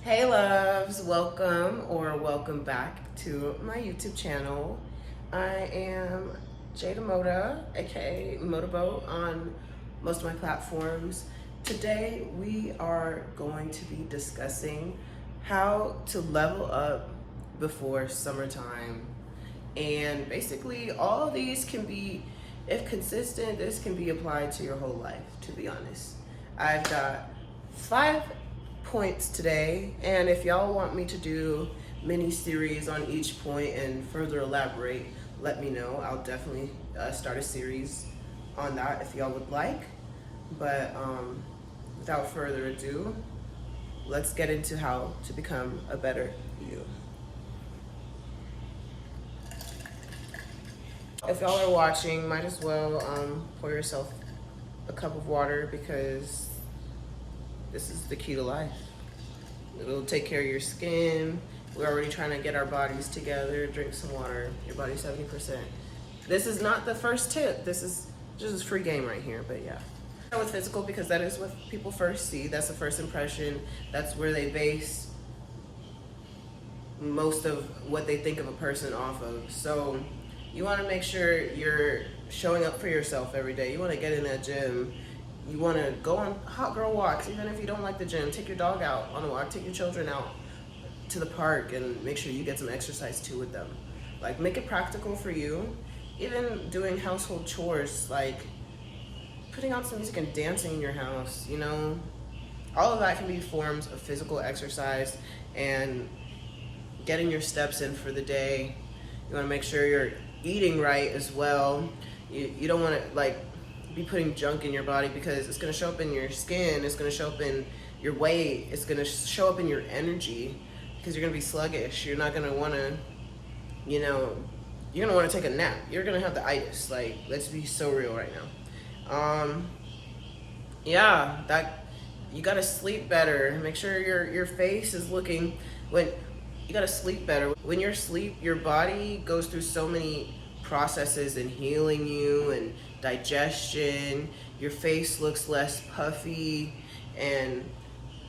Hey loves, welcome back to my YouTube channel. I am Jada Moda, aka Motorboat, on most of my platforms. Today we are going to be discussing how to level up before summertime. And basically all of these can be, if consistent, this can be applied to your whole life, to be honest. I've got 5 points today, and if y'all want me to do mini series on each point and further elaborate, let me know. I'll definitely start a series on that if y'all would like. But without further ado, let's get into how to become a better you. If y'all are watching, might as well pour yourself a cup of water, because this is the key to life. It'll take care of your skin. We're already trying to get our bodies together. Drink some water. Your body's 70%. This is not the first tip. This is just free game right here, but yeah. Start with physical, because that is what people first see. That's the first impression. That's where they base most of what they think of a person off of. So you want to make sure you're showing up for yourself every day. You want to get in that gym. You want to go on hot girl walks, even if you don't like the gym. Take your dog out on a walk. Take your children out to the park and make sure you get some exercise too with them. Like, make it practical for you. Even doing household chores, like putting on some music and dancing in your house, you know? All of that can be forms of physical exercise and getting your steps in for the day. You want to make sure you're eating right as well. You don't want to, like, be putting junk in your body, because it's going to show up in your skin, it's going to show up in your weight, it's going to show up in your energy, because you're going to be sluggish. You're not going to want to, you're going to want to take a nap. You're going to have the itis. Like, let's be so real right now. Yeah, that you got to sleep better. Make sure your face is looking, you got to sleep better. When you're asleep, your body goes through so many processes in healing you and digestion. Your face looks less puffy, and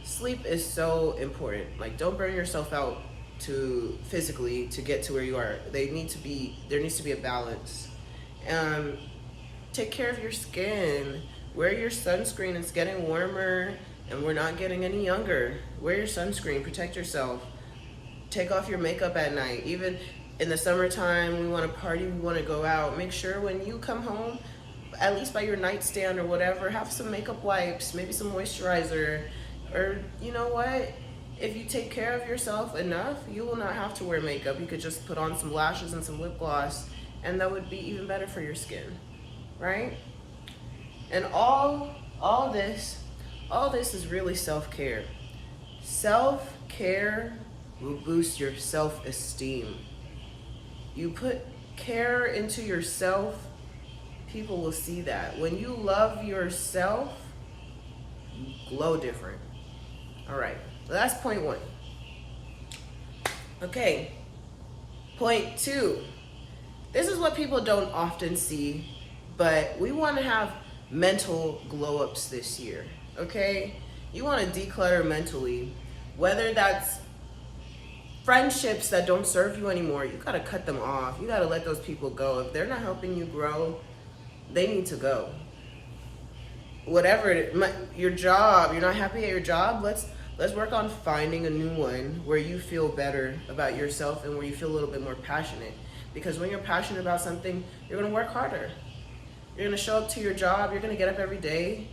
sleep is so important. Like, don't burn yourself out physically to get to where you are. There needs to be a balance. Take care of your skin. Wear your sunscreen. It's getting warmer and we're not getting any younger. Wear your sunscreen. Protect yourself. Take off your makeup at night. Even in the summertime, we want to party, we want to go out. Make sure when you come home, at least by your nightstand or whatever, have some makeup wipes, maybe some moisturizer. Or, you know what? If you take care of yourself enough, you will not have to wear makeup. You could just put on some lashes and some lip gloss, and that would be even better for your skin, right? And all this is really self-care. Self-care will boost your self-esteem. You put care into yourself, people will see that. When you love yourself, you glow different. All right, so that's point 1. Okay, point 2. This is what people don't often see, but we want to have mental glow-ups this year, okay? You want to declutter mentally, whether that's friendships that don't serve you anymore. You got to cut them off. You got to let those people go. If they're not helping you grow, they need to go. Whatever your job, you're not happy at your job, let's work on finding a new one where you feel better about yourself and where you feel a little bit more passionate. Because when you're passionate about something, you're going to work harder. You're going to show up to your job, you're going to get up every day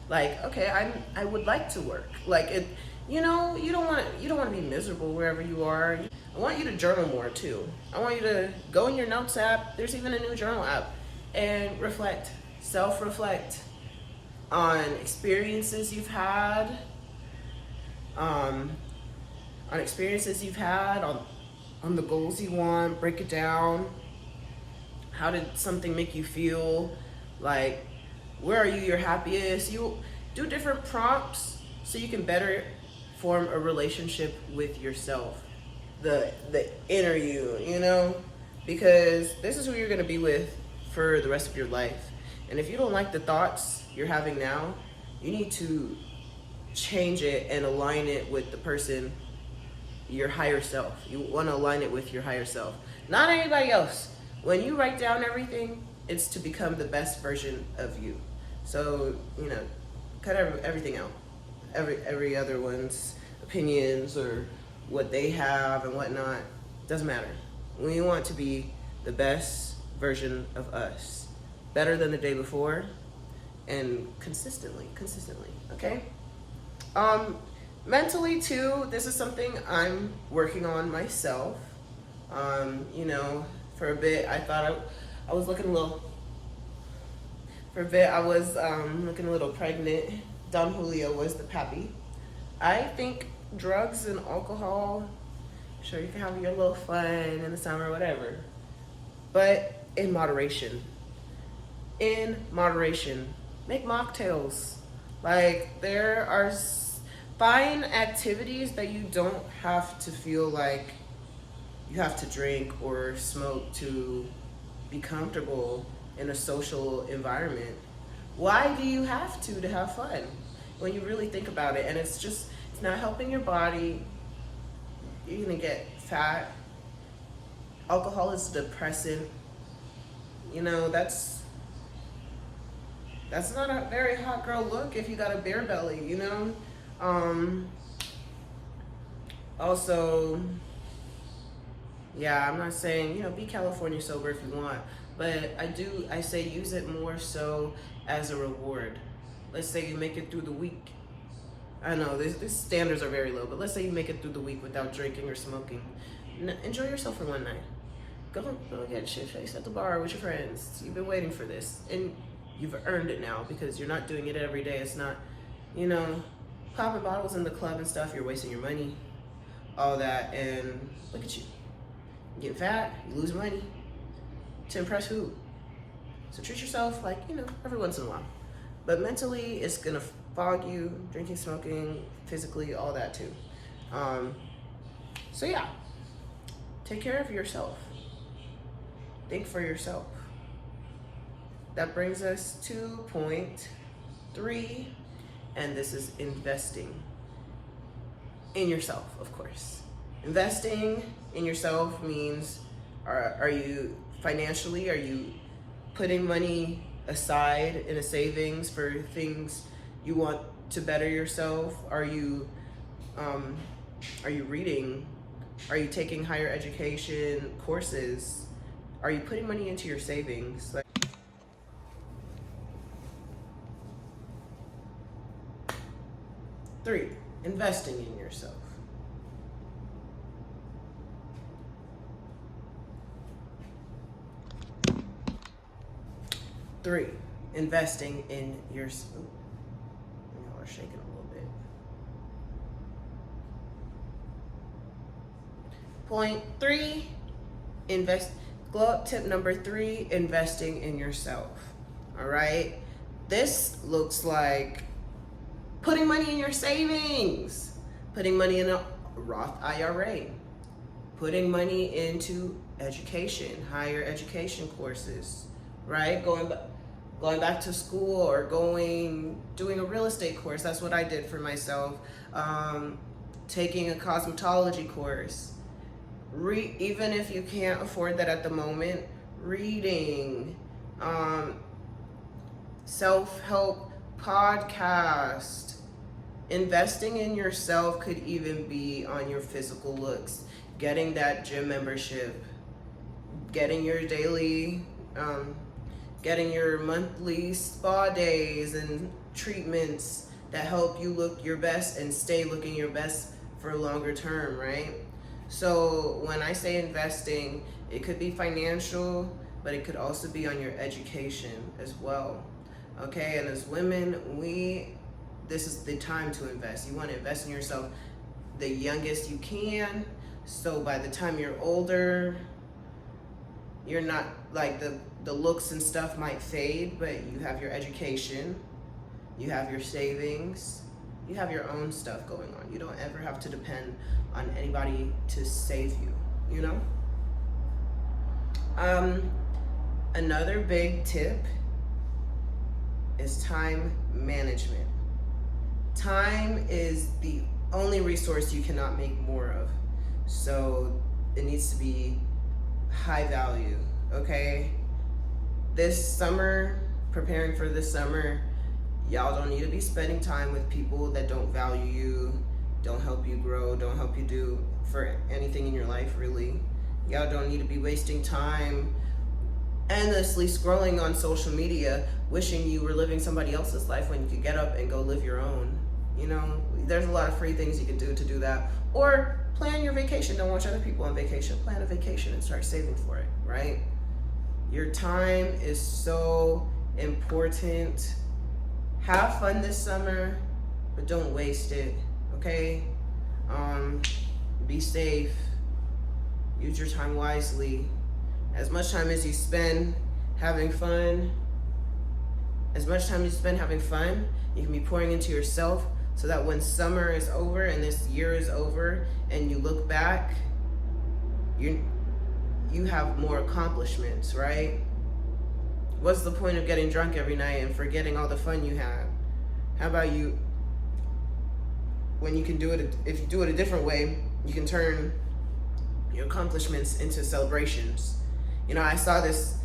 like, okay, I would like to work. Like, it, you don't want to be miserable wherever you are. I want you to journal more too. I want you to go in your notes app. There's even a new journal app, and reflect, self-reflect on experiences you've had, on the goals you want. Break it down. How did something make you feel? Like, where are you your happiest? You do different prompts so you can better form a relationship with yourself, the inner you, because this is who you're going to be with for the rest of your life. And if you don't like the thoughts you're having now, you need to change it and align it with the person, your higher self. You want to align it with your higher self, not anybody else. When you write down everything, it's to become the best version of you. So, you know, cut everything out. Every other one's opinions or what they have and whatnot doesn't matter. We want to be the best version of us, better than the day before, and consistently, okay? Mentally too, this is something I'm working on myself. You know, for a bit I thought I was looking a little, for a bit I was looking a little pregnant. Don Julio was the pappy. I think drugs and alcohol, sure you can have your little fun in the summer, whatever, but in moderation. In moderation. Make mocktails. Like, there are find activities that you don't have to feel like you have to drink or smoke to be comfortable in a social environment. Why do you have to have fun when you really think about it? And it's not helping your body. You're gonna get fat. Alcohol is depressant. You know, that's not a very hot girl look if you got a beer belly, you know? Also, yeah, I'm not saying, you know, be California sober if you want, but I say use it more so as a reward. Let's say you make it through the week. I know these standards are very low, but let's say you make it through the week without drinking or smoking. Enjoy yourself for one night. Go get shit faced at the bar with your friends. You've been waiting for this, and you've earned it now because you're not doing it every day. It's not, you know, popping bottles in the club and stuff. You're wasting your money, all that, and look at you. You get fat, you lose money to impress who? So treat yourself like, you know, every once in a while. But mentally, it's gonna fog you, drinking, smoking, physically, all that too. So yeah, take care of yourself. Think for yourself. That brings us to point 3, and this is investing in yourself, of course. Investing in yourself means, are you financially, are you putting money aside in a savings for things you want to better yourself? Are you reading? Are you taking higher education courses? Are you putting money into your savings? Like, three, investing in yourself. Three, investing in yourself. Y'all are shaking a little bit. Point 3, glow up tip number 3, investing in yourself. All right. This looks like putting money in your savings, putting money in a Roth IRA, putting money into education, higher education courses, right? Going back to school or doing a real estate course. That's what I did for myself. Taking a cosmetology course. Even if you can't afford that at the moment, reading, self-help podcast. Investing in yourself could even be on your physical looks, getting that gym membership, getting your daily, getting your monthly spa days and treatments that help you look your best and stay looking your best for a longer term, right? So when I say investing, it could be financial, but it could also be on your education as well. Okay, and as women, this is the time to invest. You want to invest in yourself the youngest you can, so by the time you're older, you're not like the looks and stuff might fade, but you have your education, you have your savings, you have your own stuff going on. You don't ever have to depend on anybody to save you, you know? Another big tip is time management. Time is the only resource you cannot make more of. So it needs to be high value, okay? This summer, preparing for this summer, y'all don't need to be spending time with people that don't value you, don't help you grow, don't help you do for anything in your life, really. Y'all don't need to be wasting time endlessly scrolling on social media, wishing you were living somebody else's life when you could get up and go live your own. You know, there's a lot of free things you can do that. Or plan your vacation. Don't watch other people on vacation. Plan a vacation and start saving for it, right? Your time is so important. Have fun this summer, but don't waste it, okay? Be safe. Use your time wisely. As much time as you spend having fun, you can be pouring into yourself so that when summer is over and this year is over and you look back, you have more accomplishments, right? What's the point of getting drunk every night and forgetting all the fun you had? How about you, when you can do it, if you do it a different way, you can turn your accomplishments into celebrations. You know, I saw this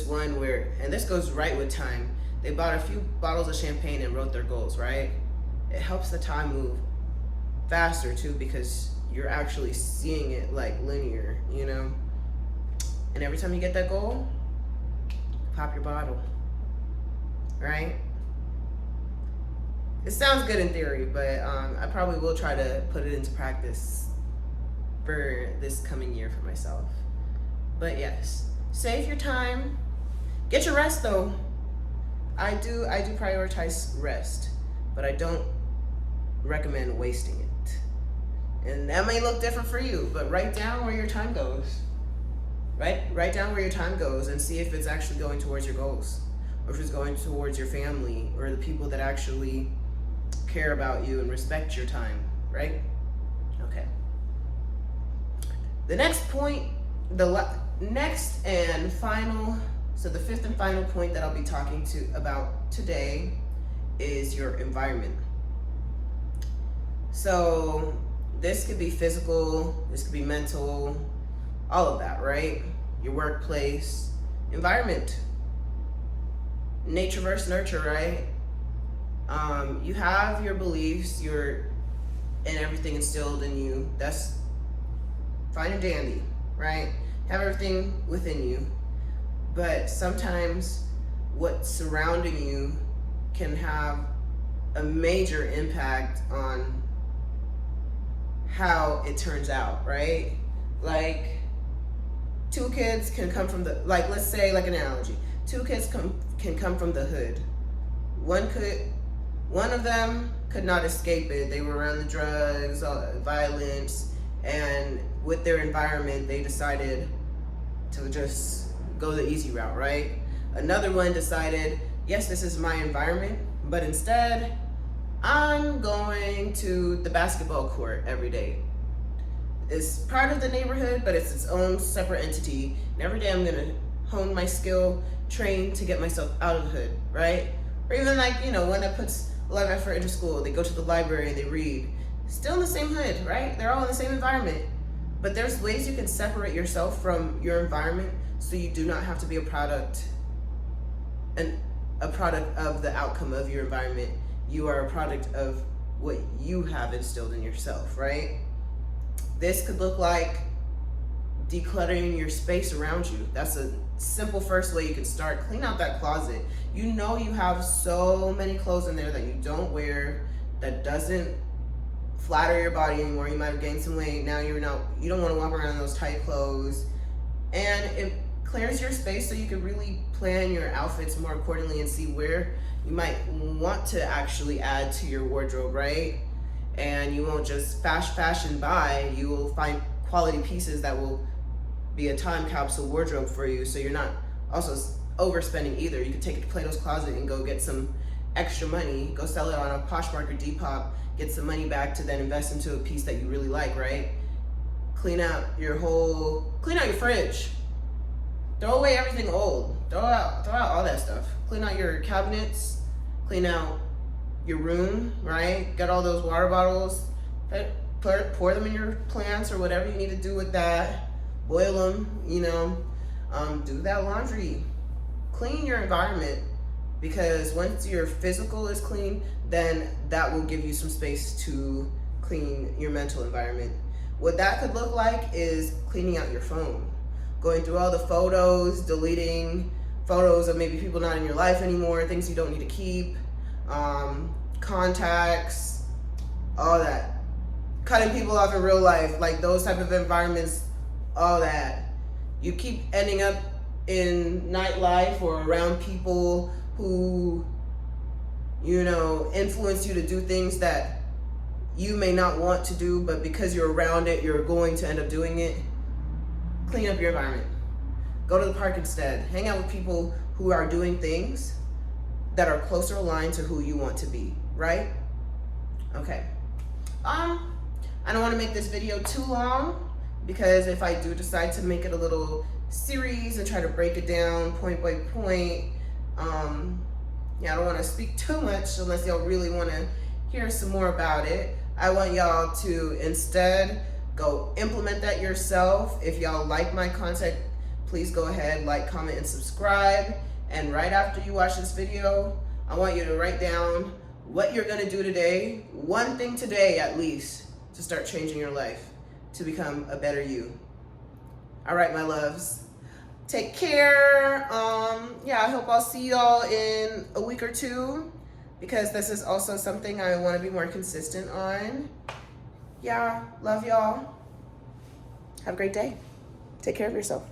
one where, and this goes right with time. They bought a few bottles of champagne and wrote their goals, right? It helps the time move faster too, because you're actually seeing it like linear, you know? And every time you get that goal, pop your bottle, right? It sounds good in theory, but I probably will try to put it into practice for this coming year for myself. But yes, save your time. Get your rest though. I do prioritize rest, but I don't recommend wasting it. And that may look different for you, but write down where your time goes. Write down where your time goes and see if it's actually going towards your goals, or if it's going towards your family or the people that actually care about you and respect your time, right? Okay. The next point, next and final, so the fifth and final point that I'll be talking about today is your environment. So this could be physical, this could be mental, all of that, right? Your workplace, environment, nature versus nurture, right? You have your beliefs, and everything instilled in you. That's fine and dandy, right? Have everything within you. But sometimes what's surrounding you can have a major impact on how it turns out, right? Like, two kids can come from the, like, let's say, like an analogy. Two kids can come from the hood. One of them could not escape it. They were around the drugs, violence, and with their environment, they decided to just go the easy route, right? Another one decided, yes, this is my environment, but instead, I'm going to the basketball court every day. It's part of the neighborhood, but it's its own separate entity. And every day I'm gonna hone my skill, train to get myself out of the hood, right? Or even like, one that puts a lot of effort into school, they go to the library and they read. Still in the same hood, right? They're all in the same environment. But there's ways you can separate yourself from your environment so you do not have to be a product of the outcome of your environment. You are a product of what you have instilled in yourself, right? This could look like decluttering your space around you. That's a simple first way you can start. Clean out that closet. You know you have so many clothes in there that you don't wear, that doesn't flatter your body anymore. You might have gained some weight. Now you don't want to walk around in those tight clothes. And it clears your space so you can really plan your outfits more accordingly and see where you might want to actually add to your wardrobe, right? And you won't just fashion buy. You will find quality pieces that will be a time capsule wardrobe for you, so you're not also overspending either. You could take it to Plato's Closet and go get some extra money, go sell it on a Poshmark or Depop, get some money back to then invest into a piece that you really like, right? Clean out your fridge. Throw away everything old. Throw out all that stuff. Clean out your cabinets. Clean out your room, right? Get all those water bottles, pour them in your plants or whatever you need to do with that. Boil them, you know. Do that laundry. Clean your environment, because once your physical is clean, then that will give you some space to clean your mental environment. What that could look like is cleaning out your phone, going through all the photos, deleting photos of maybe people not in your life anymore, things you don't need to keep, contacts, all that. Cutting people off in real life, like those type of environments, all that. You keep ending up in nightlife or around people who, you know, influence you to do things that you may not want to do, but because you're around it, you're going to end up doing it. Clean up your environment. Go to the park instead. Hang out with people who are doing things that are closer aligned to who you want to be, right? Okay. I don't want to make this video too long, because if I do decide to make it a little series and try to break it down point by point, yeah, I don't want to speak too much unless y'all really want to hear some more about it. I want y'all to instead go implement that yourself. If y'all like my content, please go ahead, like, comment, and subscribe. And right after you watch this video, I want you to write down what you're gonna do today, one thing today at least, to start changing your life, to become a better you. All right, my loves. Take care. Yeah, I hope I'll see y'all in a week or two, because this is also something I want to be more consistent on. Yeah, love y'all. Have a great day. Take care of yourself.